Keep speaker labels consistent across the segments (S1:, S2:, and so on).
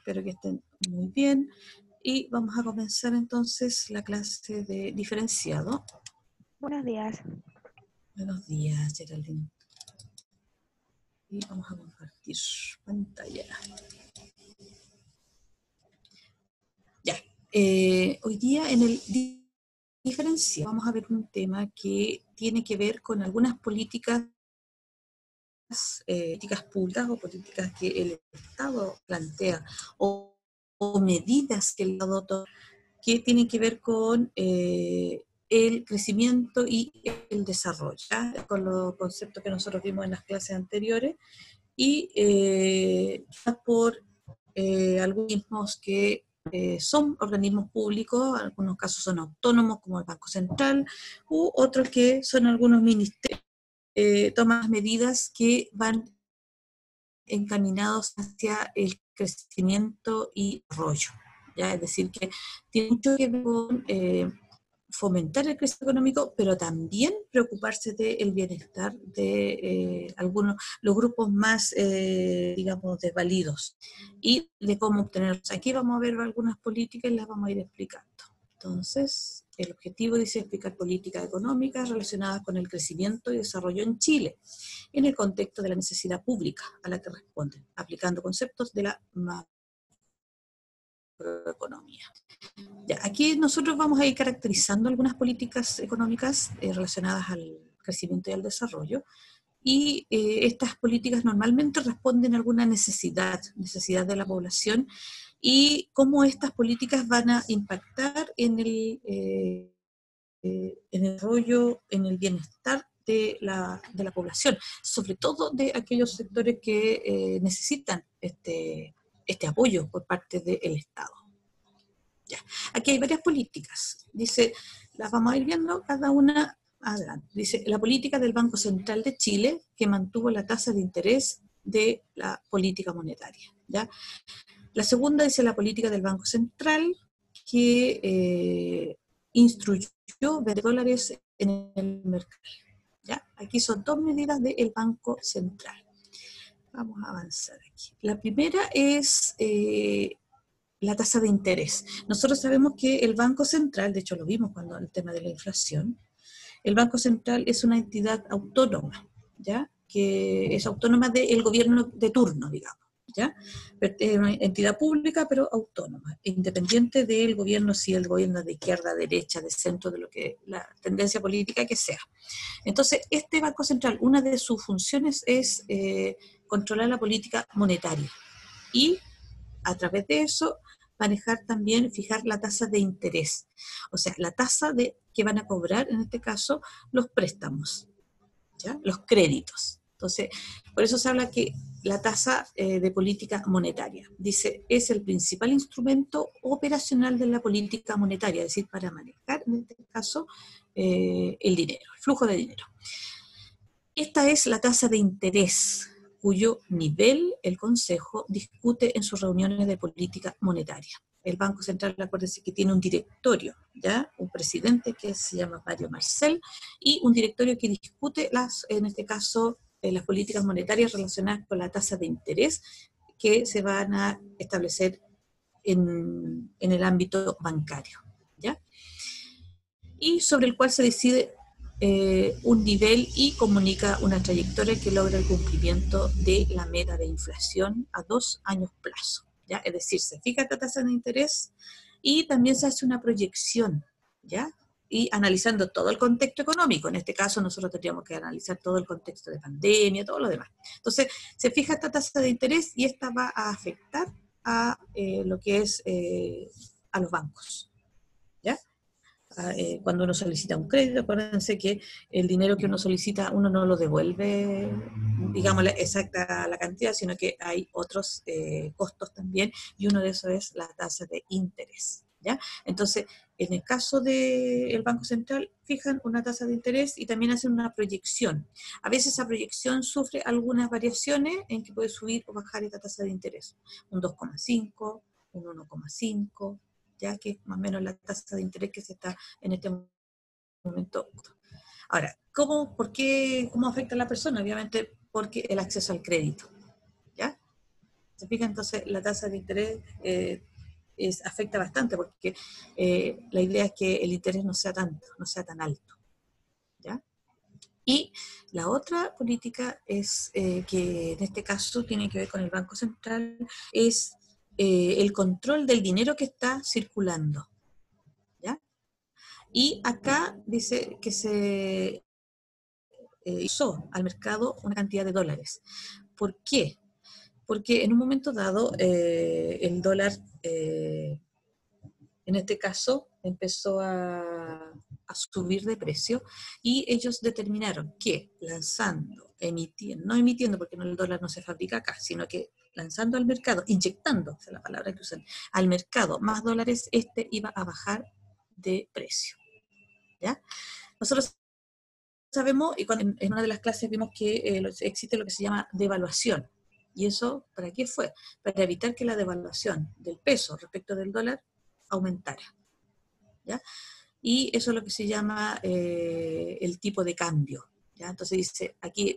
S1: espero que estén muy bien. Y vamos a comenzar entonces la clase de diferenciado.
S2: Buenos días.
S1: Buenos días, Geraldine. Y vamos a compartir pantalla. Ya. Hoy día en el diferenciado vamos a ver un tema que tiene que ver con algunas políticas públicas o políticas que el Estado plantea o medidas que el Estado toma que tienen que ver con el crecimiento y el desarrollo, ¿ya? Con los conceptos que nosotros vimos en las clases anteriores y por organismos que son organismos públicos, en algunos casos son autónomos como el Banco Central, u otros que son algunos ministerios, toman medidas que van encaminados hacia el crecimiento y desarrollo, ¿ya? Es decir, que tiene mucho que ver con fomentar el crecimiento económico, pero también preocuparse del bienestar de los grupos más, digamos, desvalidos y de cómo obtenerlos. Aquí vamos a ver algunas políticas y las vamos a ir explicando. Entonces, el objetivo dice explicar políticas económicas relacionadas con el crecimiento y desarrollo en Chile, en el contexto de la necesidad pública a la que responden, aplicando conceptos de la macroeconomía. Ya, aquí nosotros vamos a ir caracterizando algunas políticas económicas relacionadas al crecimiento y al desarrollo, y estas políticas normalmente responden a alguna necesidad de la población, y cómo estas políticas van a impactar en el desarrollo, en el bienestar de la población, sobre todo de aquellos sectores que necesitan este apoyo por parte del Estado. Ya. Aquí hay varias políticas. Dice, las vamos a ir viendo cada una adelante. Dice, la política del Banco Central de Chile, que mantuvo la tasa de interés de la política monetaria. ¿Ya? La segunda dice la política del Banco Central, que instruyó vender dólares en el mercado. ¿Ya? Aquí son dos medidas del Banco Central. Vamos a avanzar aquí. La primera es la tasa de interés. Nosotros sabemos que el Banco Central, de hecho lo vimos cuando el tema de la inflación, el Banco Central es una entidad autónoma, ¿ya? Que es autónoma del gobierno de turno, digamos, ¿ya? Es una entidad pública, pero autónoma, independiente del gobierno, si el gobierno de izquierda, derecha, de centro, de lo que la tendencia política que sea. Entonces, este Banco Central, una de sus funciones es controlar la política monetaria y a través de eso manejar también, fijar la tasa de interés, o sea, la tasa que van a cobrar, en este caso, los préstamos, ¿ya? Los créditos. Entonces, por eso se habla que la tasa de política monetaria, dice, es el principal instrumento operacional de la política monetaria, es decir, para manejar, en este caso, el dinero, el flujo de dinero. Esta es la tasa de interés, cuyo nivel el Consejo discute en sus reuniones de política monetaria. El Banco Central, acuérdense que tiene un directorio, ¿ya? Un presidente que se llama Mario Marcel, y un directorio que discute en este caso, las políticas monetarias relacionadas con la tasa de interés que se van a establecer en el ámbito bancario, ¿ya? Y sobre el cual se decide un nivel y comunica una trayectoria que logra el cumplimiento de la meta de inflación a 2 años plazo, ¿ya? Es decir, se fija esta tasa de interés y también se hace una proyección, ¿ya? Y analizando todo el contexto económico. En este caso nosotros tendríamos que analizar todo el contexto de pandemia, todo lo demás. Entonces, se fija esta tasa de interés y esta va a afectar a lo que es a los bancos, ¿ya? Cuando uno solicita un crédito, acuérdense que el dinero que uno solicita, uno no lo devuelve, digamos, exacta la cantidad, sino que hay otros costos también, y uno de esos es la tasa de interés, ¿ya? Entonces, en el caso del Banco Central, fijan una tasa de interés y también hacen una proyección. A veces esa proyección sufre algunas variaciones en que puede subir o bajar esta tasa de interés, un 2,5, un 1,5, ya que es más o menos la tasa de interés que se está en este momento. Ahora, ¿cómo afecta a la persona? Obviamente porque el acceso al crédito, ¿ya? ¿Se fijan? Entonces la tasa de interés afecta bastante porque la idea es que el interés no sea tan alto, ¿ya? Y la otra política es que en este caso tiene que ver con el Banco Central, es el control del dinero que está circulando, ¿ya? Y acá dice que se hizo al mercado una cantidad de dólares. ¿Por qué? Porque en un momento dado el dólar, en este caso, empezó a subir de precio y ellos determinaron que lanzando, no emitiendo porque el dólar no se fabrica acá, sino que lanzando al mercado, inyectando, esa es la palabra que usan, al mercado más dólares, iba a bajar de precio, ¿ya? Nosotros sabemos, y cuando en una de las clases vimos que existe lo que se llama devaluación. ¿Y eso para qué fue? Para evitar que la devaluación del peso respecto del dólar aumentara, ¿ya? Y eso es lo que se llama el tipo de cambio, ¿ya? Entonces dice, aquí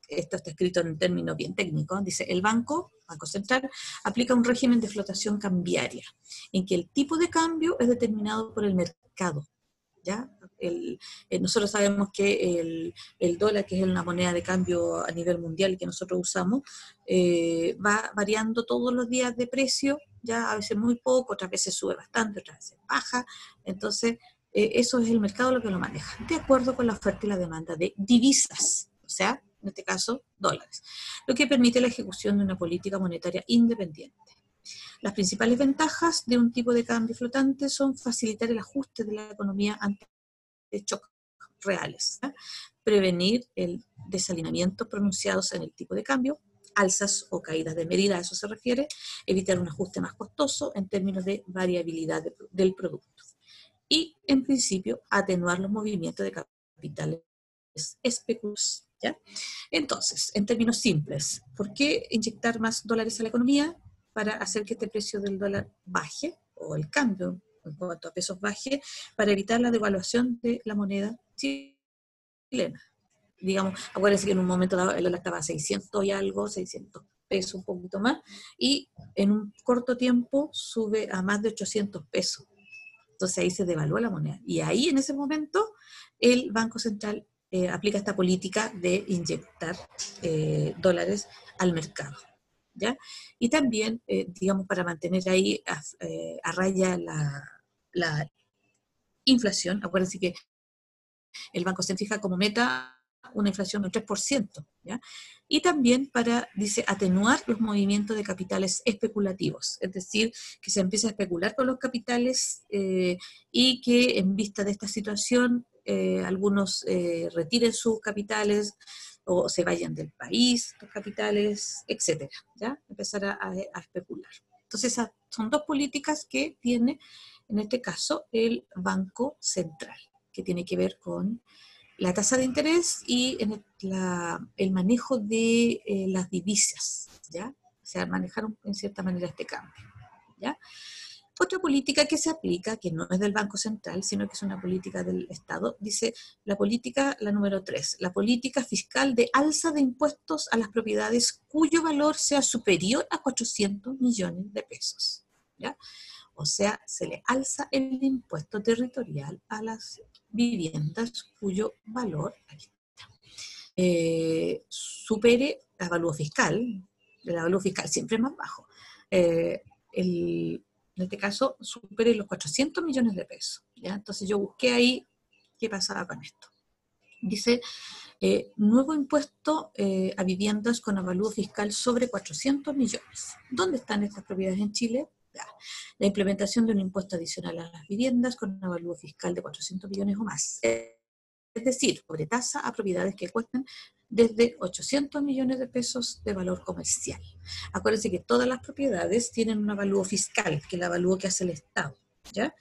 S1: esto está escrito en términos bien técnicos, dice, el Banco Central aplica un régimen de flotación cambiaria, en que el tipo de cambio es determinado por el mercado, ¿ya? Nosotros sabemos que el dólar, que es una moneda de cambio a nivel mundial que nosotros usamos, va variando todos los días de precio, ya a veces muy poco, otras veces sube bastante, otras veces baja, entonces eso es el mercado lo que lo maneja, de acuerdo con la oferta y la demanda de divisas, o sea, en este caso, dólares, lo que permite la ejecución de una política monetaria independiente. Las principales ventajas de un tipo de cambio flotante son facilitar el ajuste de la economía ante shocks reales, ¿sí? Prevenir el desalineamiento pronunciados en el tipo de cambio, alzas o caídas de medida, a eso se refiere, evitar un ajuste más costoso en términos de variabilidad del producto. Y, en principio, atenuar los movimientos de capitales especulativos, ¿ya? Entonces, en términos simples, ¿por qué inyectar más dólares a la economía? Para hacer que este precio del dólar baje, o el cambio en cuanto a pesos baje, para evitar la devaluación de la moneda chilena. Digamos, acuérdense que en un momento dado el dólar estaba a 600 y algo, 600 pesos, un poquito más, y en un corto tiempo sube a más de 800 pesos. Entonces ahí se devalúa la moneda. Y ahí en ese momento el Banco Central aplica esta política de inyectar dólares al mercado, ¿ya? Y también, digamos, para mantener ahí a raya la inflación. Acuérdense que el Banco Central fija como meta una inflación del 3%, ¿ya? Y también para, dice, atenuar los movimientos de capitales especulativos, es decir, que se empiece a especular con los capitales y que en vista de esta situación algunos retiren sus capitales o se vayan del país, los capitales, etcétera, ¿ya? Empezar a especular. Entonces, esas son dos políticas que tiene, en este caso, el Banco Central, que tiene que ver con la tasa de interés y el manejo de las divisas, ¿ya? O sea, manejar en cierta manera este cambio, ¿ya? Otra política que se aplica, que no es del Banco Central, sino que es una política del Estado, dice la política, la número 3, la política fiscal de alza de impuestos a las propiedades cuyo valor sea superior a 400 millones de pesos, ¿ya? O sea, se le alza el impuesto territorial a las viviendas cuyo valor supere el avalúo fiscal siempre es más bajo, eh, en este caso supere los 400 millones de pesos, ¿ya? Entonces yo busqué ahí qué pasaba con esto. Dice, nuevo impuesto a viviendas con avalúo fiscal sobre 400 millones. ¿Dónde están estas propiedades en Chile? La implementación de un impuesto adicional a las viviendas con avalúo fiscal de 400 millones o más. Es decir, sobre tasa a propiedades que cuestan desde 800 millones de pesos de valor comercial. Acuérdense que todas las propiedades tienen un avalúo fiscal, que es el avalúo que hace el Estado, ¿ya?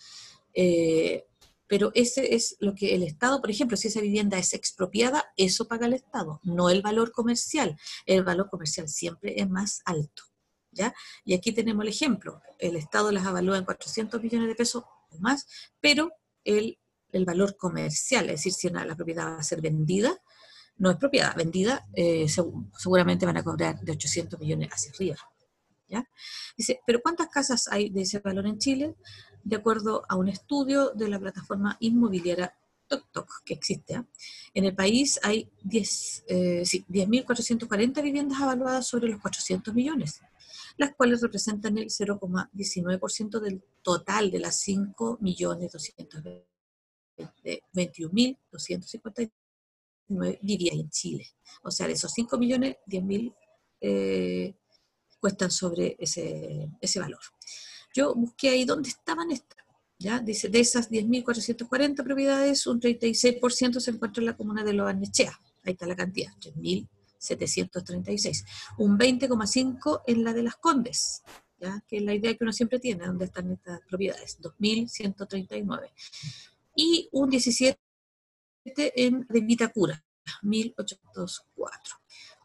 S1: Pero ese es lo que el Estado, por ejemplo, si esa vivienda es expropiada, eso paga el Estado, no el valor comercial. El valor comercial siempre es más alto, ¿ya? Y aquí tenemos el ejemplo. El Estado las avalúa en 400 millones de pesos o más, pero el valor comercial, es decir, si la propiedad va a ser vendida, no es propiedad, vendida, seguramente van a cobrar de 800 millones hacia arriba. ¿ya? Dice, pero ¿cuántas casas hay de ese valor en Chile? De acuerdo a un estudio de la plataforma inmobiliaria TokTok, que existe, ¿eh? En el país hay 10.440 viviendas evaluadas sobre los 400 millones, las cuales representan el 0,19% del total de las 5.221.259 viviendas en Chile. O sea, de esos 5 millones, 10.000 cuestan sobre ese valor. Yo busqué ahí dónde estaban estas. ¿Ya? Dice, de esas 10.440 propiedades, un 36% se encuentra en la comuna de Lo Barnechea. Ahí está la cantidad, 3.736. Un 20,5% en la de Las Condes, ¿ya? Que es la idea que uno siempre tiene, dónde están estas propiedades, 2.139. Y un 17% en de Vitacura, 1.804.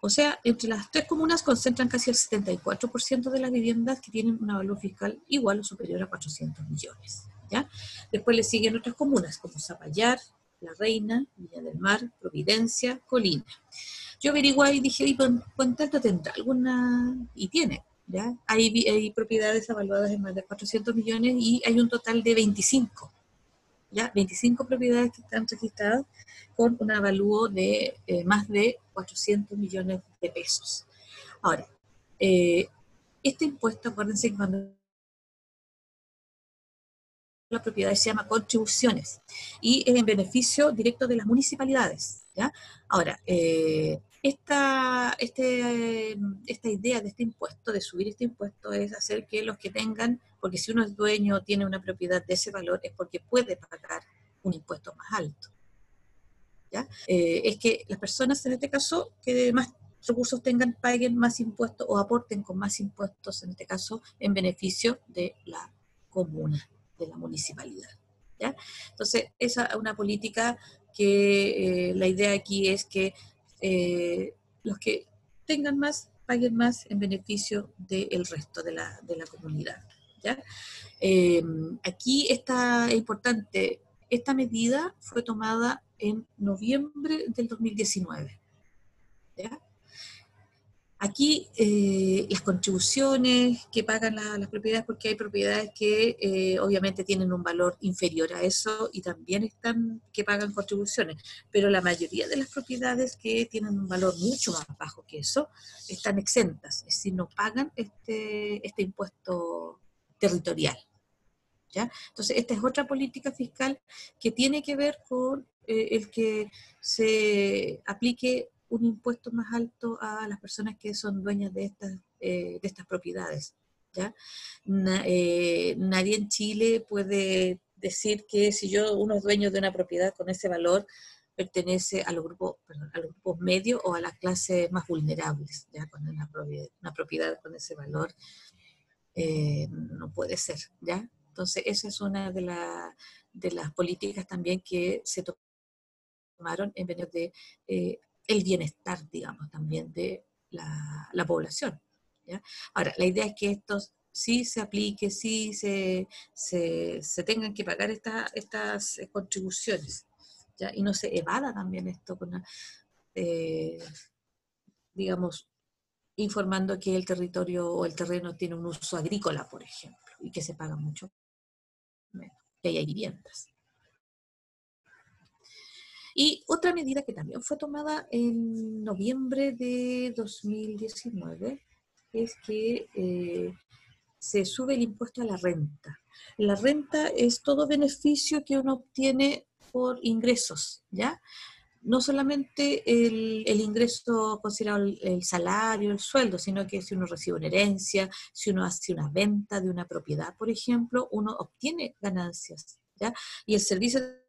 S1: O sea, entre las tres comunas concentran casi el 74% de las viviendas que tienen un valor fiscal igual o superior a 400 millones. ¿Ya? Después le siguen otras comunas como Zapallar, La Reina, Viña del Mar, Providencia, Colina. Yo averigué y dije, ¿y cuánto tanto tendrá alguna? Y tiene. ¿Ya? Hay propiedades evaluadas en más de 400 millones y hay un total de 25. ¿Ya? 25 propiedades que están registradas con un avalúo de más de 400 millones de pesos. Ahora, este impuesto, acuérdense que cuando la propiedad se llama contribuciones y es en beneficio directo de las municipalidades. ¿Ya? Ahora, esta idea de este impuesto, de subir este impuesto, es hacer que los que tengan, porque si uno es dueño o tiene una propiedad de ese valor, es porque puede pagar un impuesto más alto. ¿Ya? Es que las personas, en este caso, que más recursos tengan, paguen más impuestos o aporten con más impuestos, en este caso, en beneficio de la comuna, de la municipalidad. ¿Ya? Entonces, esa es una política que la idea aquí es que los que tengan más, paguen más en beneficio del resto de la comunidad. ¿Ya? Aquí está importante, esta medida fue tomada en noviembre del 2019. ¿Ya? Aquí las contribuciones que pagan las propiedades, porque hay propiedades que obviamente tienen un valor inferior a eso y también están que pagan contribuciones, pero la mayoría de las propiedades que tienen un valor mucho más bajo que eso están exentas, es decir, no pagan este impuesto territorial. ¿Ya? Entonces, esta es otra política fiscal que tiene que ver con el que se aplique un impuesto más alto a las personas que son dueñas de estas propiedades. ¿Ya? Nadie en Chile puede decir que si uno es dueño de una propiedad con ese valor, pertenece a los grupos medios o a las clases más vulnerables. ¿Ya? Cuando una propiedad con ese valor no puede ser. ¿Ya? Entonces, esa es una de las políticas también que se tomaron en beneficio de el bienestar, digamos, también de la población. ¿Ya? Ahora, la idea es que esto sí se aplique, sí se tengan que pagar estas contribuciones, ¿ya? Y no se evada también esto con digamos, informando que el territorio o el terreno tiene un uso agrícola, por ejemplo, y que se paga mucho menos, que ahí hay viviendas. Y otra medida que también fue tomada en noviembre de 2019 es que se sube el impuesto a la renta. La renta es todo beneficio que uno obtiene por ingresos, ¿ya? No solamente el ingreso considerado el salario, el sueldo, sino que si uno recibe una herencia, si uno hace una venta de una propiedad, por ejemplo, uno obtiene ganancias, ¿ya? Y el servicio de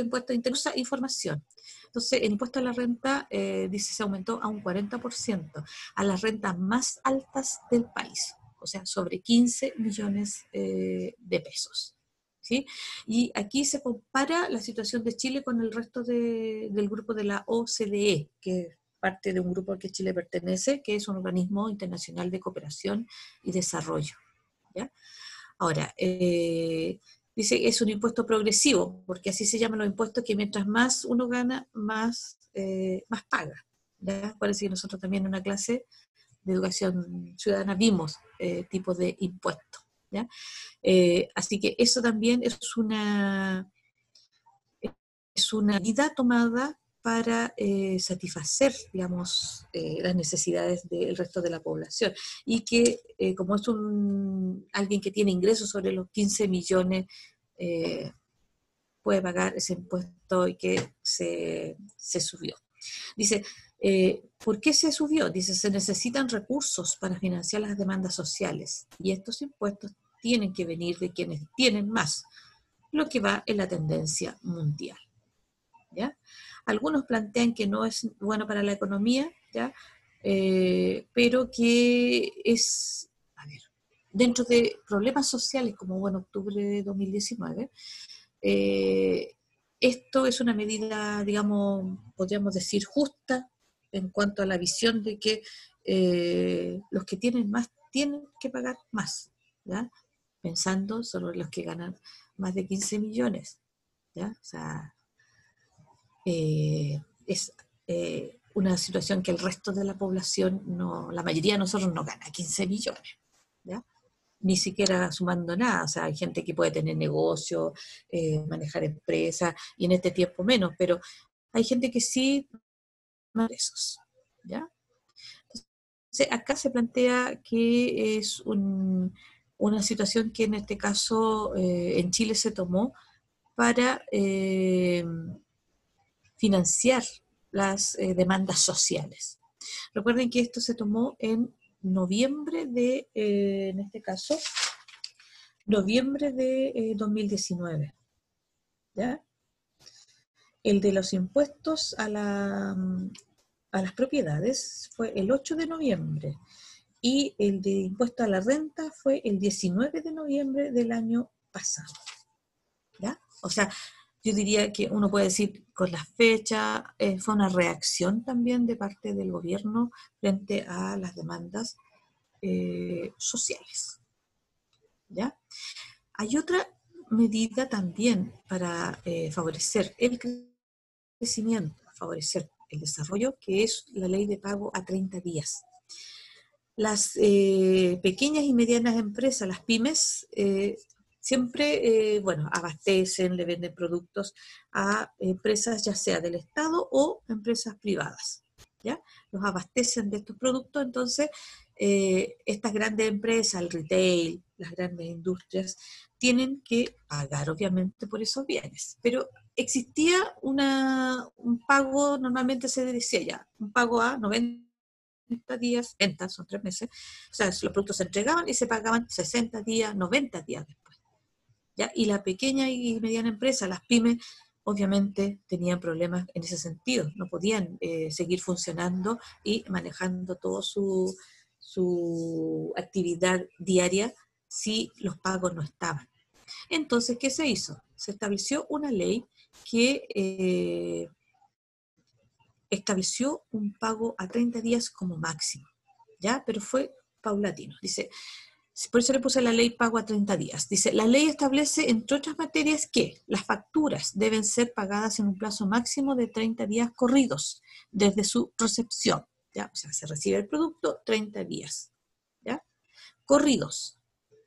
S1: impuestos internos usa información. Entonces, el impuesto a la renta, dice, se aumentó a un 40%, a las rentas más altas del país, o sea, sobre 15 millones de pesos. ¿Sí? Y aquí se compara la situación de Chile con el resto del grupo de la OCDE, que es parte de un grupo al que Chile pertenece, que es un organismo internacional de cooperación y desarrollo. ¿Ya? Ahora, dice que es un impuesto progresivo, porque así se llaman los impuestos que mientras más uno gana, más paga. ¿Ya? Parece que nosotros también en una clase de educación ciudadana vimos tipos de impuestos, ¿ya? Así que eso también es una medida tomada para satisfacer, digamos, las necesidades del resto de la población. Y que como es alguien que tiene ingresos sobre los 15 millones, puede pagar ese impuesto y que se subió. Dice, ¿por qué se subió? Dice, se necesitan recursos para financiar las demandas sociales y estos impuestos tienen que venir de quienes tienen más, lo que va en la tendencia mundial, ¿ya? Algunos plantean que no es bueno para la economía, ¿ya? Pero que es, a ver, dentro de problemas sociales como, bueno, octubre de 2019, esto es una medida, digamos, podríamos decir justa en cuanto a la visión de que los que tienen más tienen que pagar más, ¿ya? Pensando sobre los que ganan más de 15 millones, ¿ya? O sea, es una situación que el resto de la población, no, la mayoría de nosotros no gana 15 millones, ¿ya? Ni siquiera sumando nada, o sea, hay gente que puede tener negocio, manejar empresas, y en este tiempo menos, pero hay gente que sí, más de esos, ¿ya? Entonces, acá se plantea que es una situación que en este caso en Chile se tomó para financiar las demandas sociales. Recuerden que esto se tomó en noviembre en este caso, noviembre de 2019, ¿ya? El de los impuestos a las propiedades fue el 8 de noviembre y el de impuesto a la renta fue el 19 de noviembre del año pasado, ¿ya? O sea, yo diría que uno puede decir con la fecha, fue una reacción también de parte del gobierno frente a las demandas sociales, ¿ya? Hay otra medida también para favorecer el crecimiento, favorecer el desarrollo, que es la ley de pago a 30 días. Las pequeñas y medianas empresas, las pymes, siempre, bueno, abastecen, le venden productos a empresas ya sea del Estado o empresas privadas, ¿ya? Los abastecen de estos productos, entonces estas grandes empresas, el retail, las grandes industrias, tienen que pagar obviamente por esos bienes, pero existía un pago, normalmente se decía ya, un pago a 90 días, ventas, son 3 meses, o sea, los productos se entregaban y se pagaban 60 días, 90 días después, ¿ya? Y la pequeña y mediana empresa, las pymes, obviamente tenían problemas en ese sentido, no podían seguir funcionando y manejando toda su actividad diaria si los pagos no estaban. Entonces, ¿qué se hizo? Se estableció una ley que estableció un pago a 30 días como máximo, ¿ya? Pero fue paulatino. Dice, por eso le puse la ley pago a 30 días. Dice, la ley establece, entre otras materias, que las facturas deben ser pagadas en un plazo máximo de 30 días corridos desde su recepción, ¿ya? O sea, se recibe el producto 30 días, ¿ya? Corridos,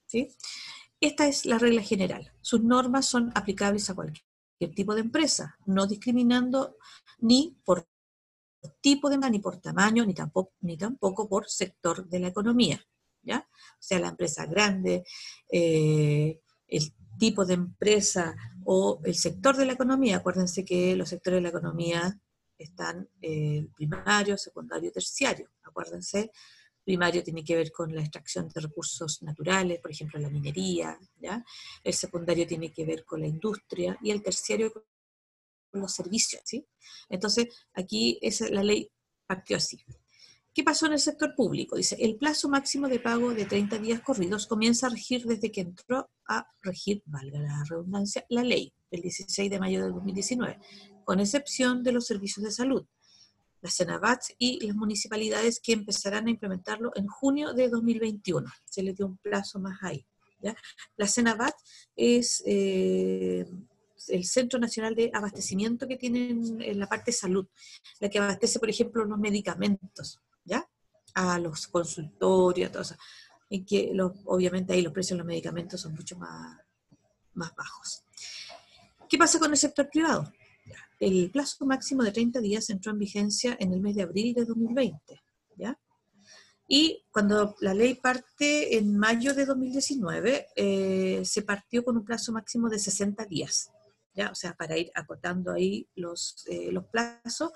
S1: ¿sí? Esta es la regla general. Sus normas son aplicables a cualquier tipo de empresa, no discriminando ni por tipo de ni por tamaño, ni tampoco por sector de la economía, ¿ya? O sea, la empresa grande, el tipo de empresa o el sector de la economía. Acuérdense que los sectores de la economía están primario, secundario y terciario. Acuérdense, primario tiene que ver con la extracción de recursos naturales, por ejemplo, la minería, ¿ya? El secundario tiene que ver con la industria y el terciario con los servicios, ¿sí? Entonces, aquí la ley partió así. ¿Qué pasó en el sector público? Dice, el plazo máximo de pago de 30 días corridos comienza a regir desde que entró a regir, valga la redundancia, la ley, el 16 de mayo de 2019, con excepción de los servicios de salud, las CENAVAT y las municipalidades que empezarán a implementarlo en junio de 2021. Se les dio un plazo más ahí, ¿ya? La CENAVAT es el Centro Nacional de Abastecimiento que tienen en la parte de salud, la que abastece, por ejemplo, los medicamentos, ¿ya? a los consultorios, todo eso, en que obviamente ahí los precios de los medicamentos son mucho más bajos. ¿Qué pasa con el sector privado? El plazo máximo de 30 días entró en vigencia en el mes de abril de 2020, ¿ya? Y cuando la ley parte en mayo de 2019, se partió con un plazo máximo de 60 días, ¿ya? O sea, para ir acotando ahí los plazos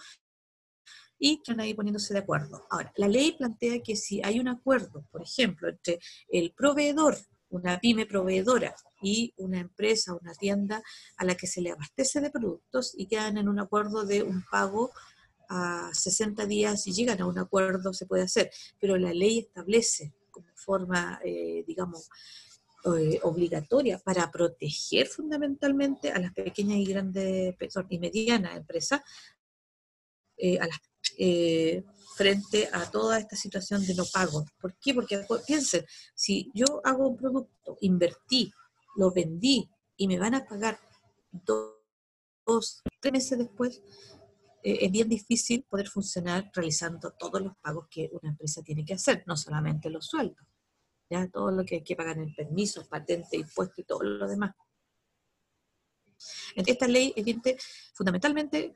S1: y que van a ir poniéndose de acuerdo. Ahora, la ley plantea que si hay un acuerdo, por ejemplo, entre el proveedor, una pyme proveedora, y una empresa, una tienda a la que se le abastece de productos y quedan en un acuerdo de un pago a 60 días y llegan a un acuerdo, se puede hacer, pero la ley establece como forma, digamos, obligatoria para proteger fundamentalmente a las pequeñas y grandes y medianas empresas, a las, frente a toda esta situación de no pago. ¿Por qué? Porque piensen, si yo hago un producto, invertí, lo vendí y me van a pagar 2, 3 meses después, es bien difícil poder funcionar realizando todos los pagos que una empresa tiene que hacer, no solamente los sueldos, ya todo lo que hay que pagar en permisos, patentes, impuestos y todo lo demás. Entonces, esta ley existe fundamentalmente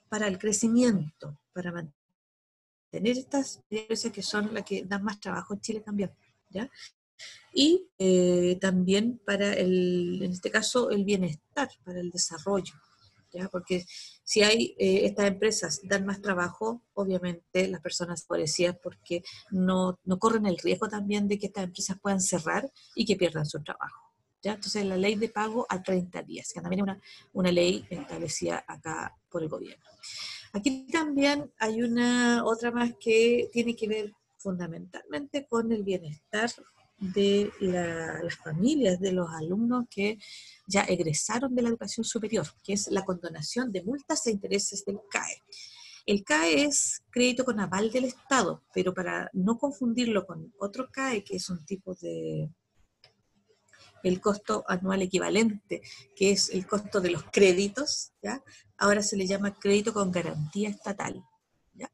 S1: para el crecimiento, para mantener estas empresas que son las que dan más trabajo en Chile también, ¿ya? Y también para, en este caso, el bienestar, para el desarrollo, ¿ya? Porque si hay estas empresas dan más trabajo, obviamente las personas favorecidas porque no corren el riesgo también de que estas empresas puedan cerrar y que pierdan su trabajo, ¿ya? Entonces la ley de pago a 30 días, que también es una ley establecida acá por el gobierno. Aquí también hay otra más que tiene que ver fundamentalmente con el bienestar de las familias de los alumnos que ya egresaron de la educación superior, que es la condonación de multas e intereses del CAE. El CAE es crédito con aval del Estado, pero para no confundirlo con otro CAE, que es un tipo de el costo anual equivalente, que es el costo de los créditos, ¿ya? Ahora se le llama crédito con garantía estatal, ¿ya?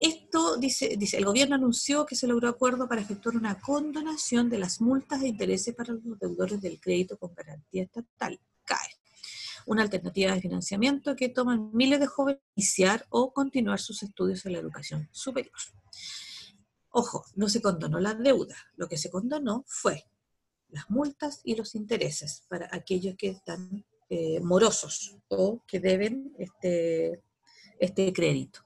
S1: Esto, dice, el gobierno anunció que se logró acuerdo para efectuar una condonación de las multas e intereses para los deudores del crédito con garantía estatal, CAE, una alternativa de financiamiento que toman miles de jóvenes para iniciar o continuar sus estudios en la educación superior. Ojo, no se condonó la deuda, lo que se condonó fue las multas y los intereses para aquellos que están morosos o que deben este crédito,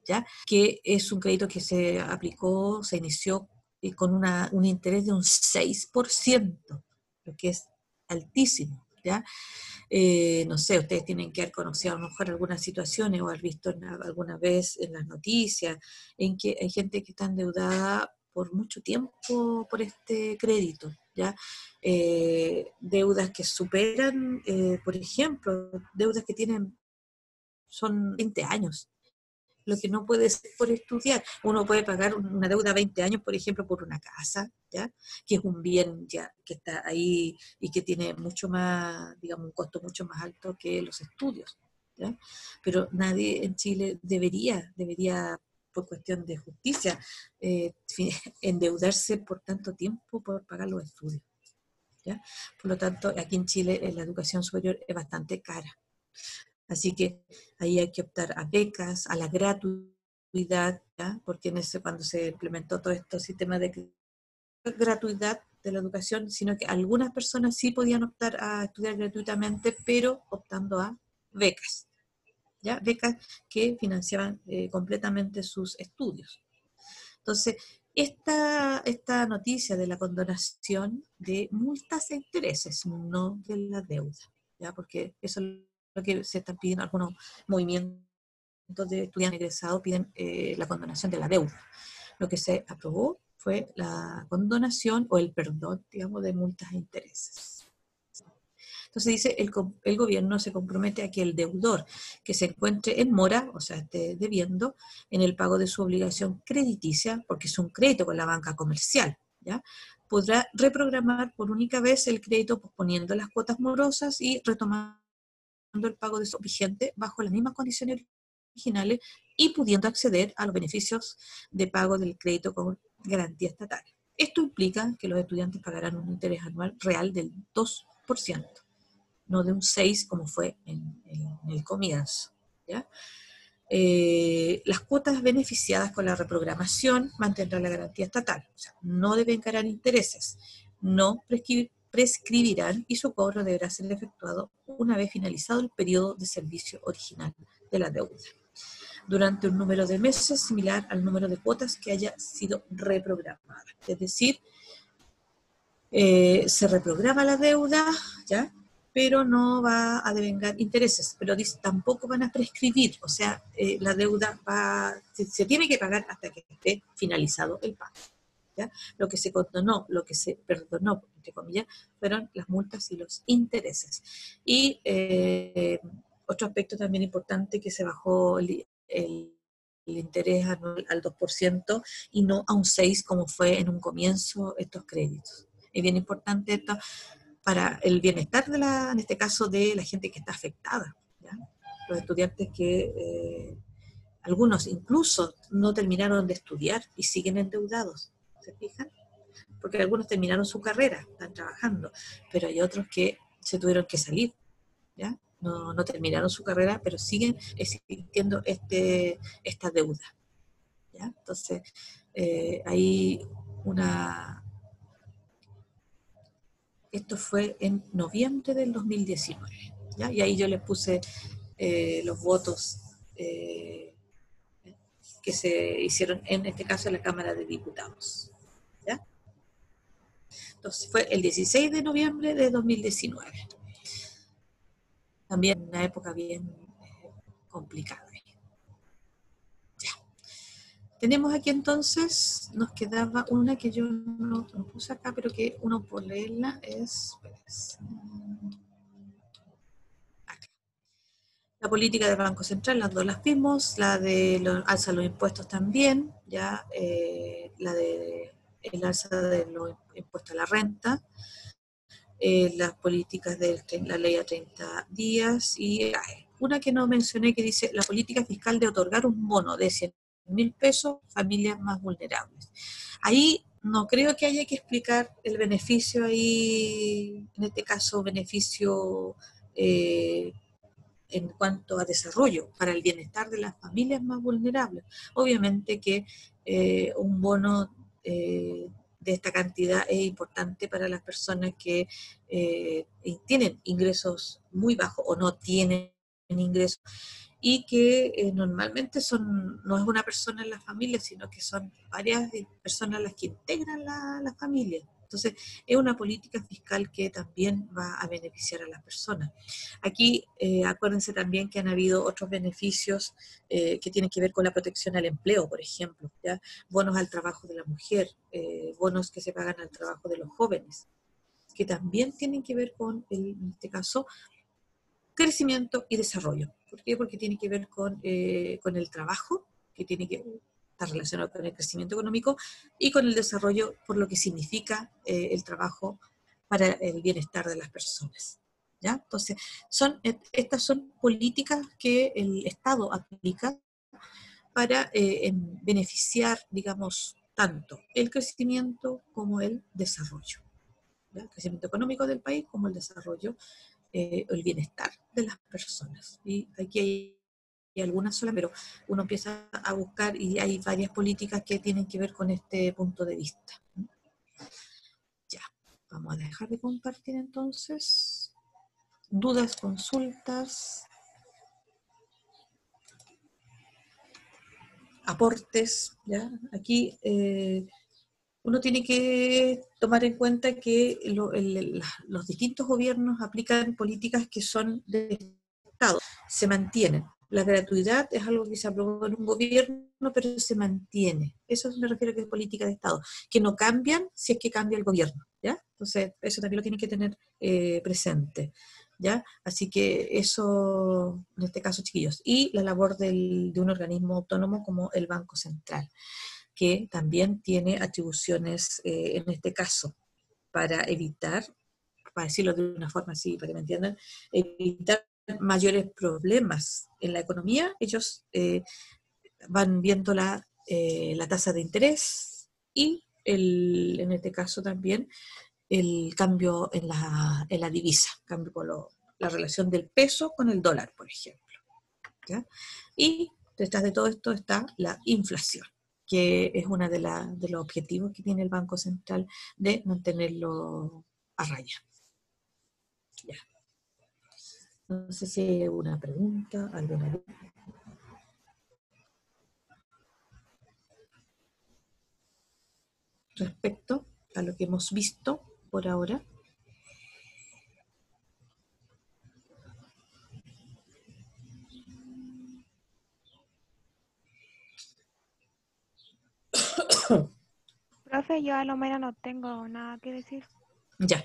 S1: ¿ya? Que es un crédito que se aplicó, se inició con un interés de un 6%, lo que es altísimo, ¿ya? No sé, ustedes tienen que haber conocido a lo mejor algunas situaciones o haber visto alguna vez en las noticias en que hay gente que está endeudada por mucho tiempo por este crédito, ¿ya? Deudas que superan, por ejemplo, deudas que son 20 años, lo que no puede ser por estudiar. Uno puede pagar una deuda a 20 años, por ejemplo, por una casa, ¿ya? Que es un bien ya que está ahí y que tiene mucho más, digamos, un costo mucho más alto que los estudios, ¿ya? Pero nadie en Chile debería por cuestión de justicia, endeudarse por tanto tiempo por pagar los estudios, ¿ya? Por lo tanto, aquí en Chile la educación superior es bastante cara. Así que ahí hay que optar a becas, a la gratuidad, ¿ya? Porque cuando se implementó todo este sistema de gratuidad de la educación, sino que algunas personas sí podían optar a estudiar gratuitamente, pero optando a becas, ¿ya? Becas que financiaban completamente sus estudios. Entonces, esta noticia de la condonación de multas e intereses, no de la deuda, ¿ya? Porque eso es lo que se están pidiendo algunos movimientos de estudiantes egresados, piden la condonación de la deuda. Lo que se aprobó fue la condonación o el perdón, digamos, de multas e intereses. Entonces dice, el gobierno se compromete a que el deudor que se encuentre en mora, o sea, esté debiendo, en el pago de su obligación crediticia, porque es un crédito con la banca comercial, ¿ya? Podrá reprogramar por única vez el crédito posponiendo las cuotas morosas y retomando el pago de su vigente bajo las mismas condiciones originales y pudiendo acceder a los beneficios de pago del crédito con garantía estatal. Esto implica que los estudiantes pagarán un interés anual real del 2%, no de un 6% como fue en el comienzo, ¿ya? Las cuotas beneficiadas con la reprogramación mantendrán la garantía estatal, o sea, no deben cargar intereses, no prescribirán y su cobro deberá ser efectuado una vez finalizado el periodo de servicio original de la deuda, durante un número de meses similar al número de cuotas que haya sido reprogramada. Es decir, se reprograma la deuda, ¿ya? Pero no va a devengar intereses, pero tampoco van a prescribir, o sea, la deuda se tiene que pagar hasta que esté finalizado el pago, ¿ya? Lo que se condonó, lo que se perdonó, entre comillas, fueron las multas y los intereses. Y otro aspecto también importante, que se bajó el interés anual al 2% y no a un 6% como fue en un comienzo estos créditos. Es bien importante esto para el bienestar en este caso, de la gente que está afectada, ¿ya? Los estudiantes que algunos incluso no terminaron de estudiar y siguen endeudados, ¿se fijan? Porque algunos terminaron su carrera, están trabajando, pero hay otros que se tuvieron que salir, ¿ya? No terminaron su carrera, pero siguen existiendo esta deuda, ¿ya? Entonces, hay esto fue en noviembre del 2019, ¿ya? Y ahí yo les puse los votos que se hicieron en este caso en la Cámara de Diputados, ¿ya? Entonces fue el 16 de noviembre de 2019. También una época bien complicada. Ya. Tenemos aquí entonces, nos quedaba una que yo no puse acá, pero que uno por leerla es... acá. La política del Banco Central, las dos las vimos, la de alza de los impuestos también, ya la de el alza de los impuestos a la renta, las políticas de la ley a 30 días y una que no mencioné que dice la política fiscal de otorgar un bono de 100.000 pesos a familias más vulnerables. Ahí no creo que haya que explicar el beneficio ahí, en este caso beneficio en cuanto a desarrollo para el bienestar de las familias más vulnerables. Obviamente que un bono de esta cantidad es importante para las personas que tienen ingresos muy bajos o no tienen ingresos, y que normalmente no es una persona en la familia, sino que son varias personas las que integran la familia. Entonces, es una política fiscal que también va a beneficiar a las personas. Aquí, acuérdense también que han habido otros beneficios que tienen que ver con la protección al empleo, por ejemplo, ¿ya? Bonos al trabajo de la mujer, bonos que se pagan al trabajo de los jóvenes, que también tienen que ver con, en este caso, crecimiento y desarrollo. ¿Por qué? Porque tiene que ver con el trabajo, que tiene que estar relacionado con el crecimiento económico y con el desarrollo, por lo que significa el trabajo para el bienestar de las personas, ¿ya? Entonces, estas son políticas que el Estado aplica para beneficiar, digamos, tanto el crecimiento como el desarrollo, ¿ya? El crecimiento económico del país como el desarrollo, el bienestar de las personas. Y aquí hay algunas solas, pero uno empieza a buscar y hay varias políticas que tienen que ver con este punto de vista. Ya, vamos a dejar de compartir entonces. Dudas, consultas, aportes, ¿ya? Aquí uno tiene que tomar en cuenta que los distintos gobiernos aplican políticas que son de Estado, se mantienen. La gratuidad es algo que se aprobó en un gobierno, pero se mantiene. Eso me refiero a que es política de Estado, que no cambian si es que cambia el gobierno, ¿ya? Entonces, eso también lo tienen que tener presente, ¿ya? Así que eso, en este caso, chiquillos. Y la labor de un organismo autónomo como el Banco Central, que también tiene atribuciones, en este caso, para evitar, para decirlo de una forma así, para que me entiendan, evitar mayores problemas en la economía. Ellos van viendo la tasa de interés y en este caso también el cambio en la divisa, cambio con la relación del peso con el dólar, por ejemplo. ¿Ya? Y detrás de todo esto está la inflación, que es uno de los objetivos que tiene el Banco Central de mantenerlo a raya. Ya. No sé si hay alguna pregunta, alguna respecto a lo que hemos visto por ahora.
S2: Profe, yo a lo menos no tengo nada que decir.
S1: Ya.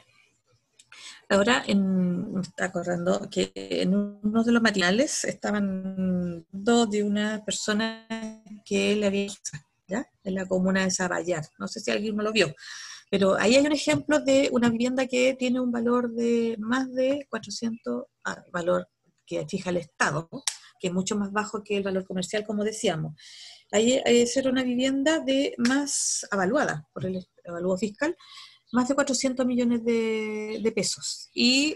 S1: Ahora me está acordando que en uno de los matinales estaban dos de una persona que le había, ¿ya? En la comuna de Zaballar. No sé si alguien no lo vio, pero ahí hay un ejemplo de una vivienda que tiene un valor de más de 400, valor que fija el Estado, ¿no? Que es mucho más bajo que el valor comercial, como decíamos. Ahí era una vivienda más avaluada por el avalúo fiscal, más de 400 millones de pesos. Y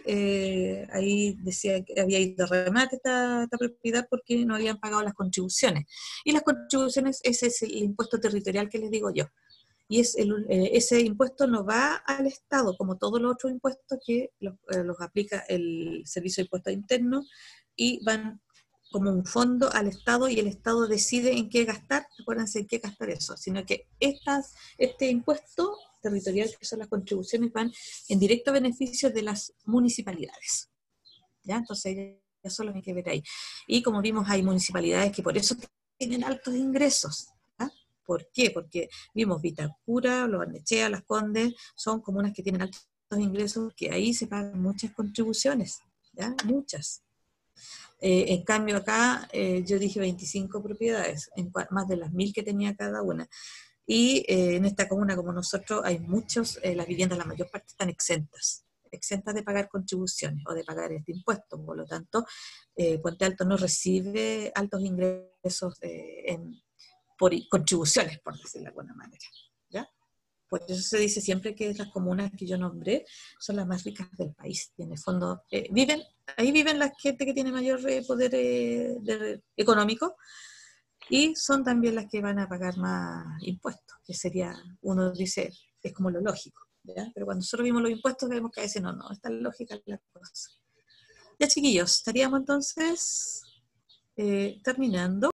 S1: ahí decía que había ido de remate esta propiedad porque no habían pagado las contribuciones. Y las contribuciones, ese es el impuesto territorial que les digo yo. Y ese impuesto no va al Estado, como todos los otros impuestos que los aplica el Servicio de Impuestos Internos, y van como un fondo al Estado y el Estado decide en qué gastar, acuérdense en qué gastar eso, sino que este impuesto territorial, que son las contribuciones, van en directo beneficio de las municipalidades. ¿Ya? Entonces, eso es lo que hay que ver ahí. Y como vimos, hay municipalidades que por eso tienen altos ingresos. ¿Ya? ¿Por qué? Porque vimos Vitacura, Lo Barnechea, Las Condes, son comunas que tienen altos ingresos, que ahí se pagan muchas contribuciones, ¿ya? Muchas. En cambio acá yo dije 25 propiedades, más de las 1000 que tenía cada una. Y en esta comuna como nosotros hay muchos, las viviendas la mayor parte están exentas de pagar contribuciones o de pagar este impuesto. Por lo tanto, Puente Alto no recibe altos ingresos por contribuciones, por decirlo de alguna manera. ¿Ya? Por eso se dice siempre que las comunas que yo nombré son las más ricas del país. Y en el fondo, ahí viven la gente que tiene mayor poder económico, y son también las que van a pagar más impuestos, que sería, uno dice, es como lo lógico. ¿Ya? Pero cuando nosotros vimos los impuestos, vemos que a veces no está lógica la cosa. Ya, chiquillos, estaríamos entonces terminando.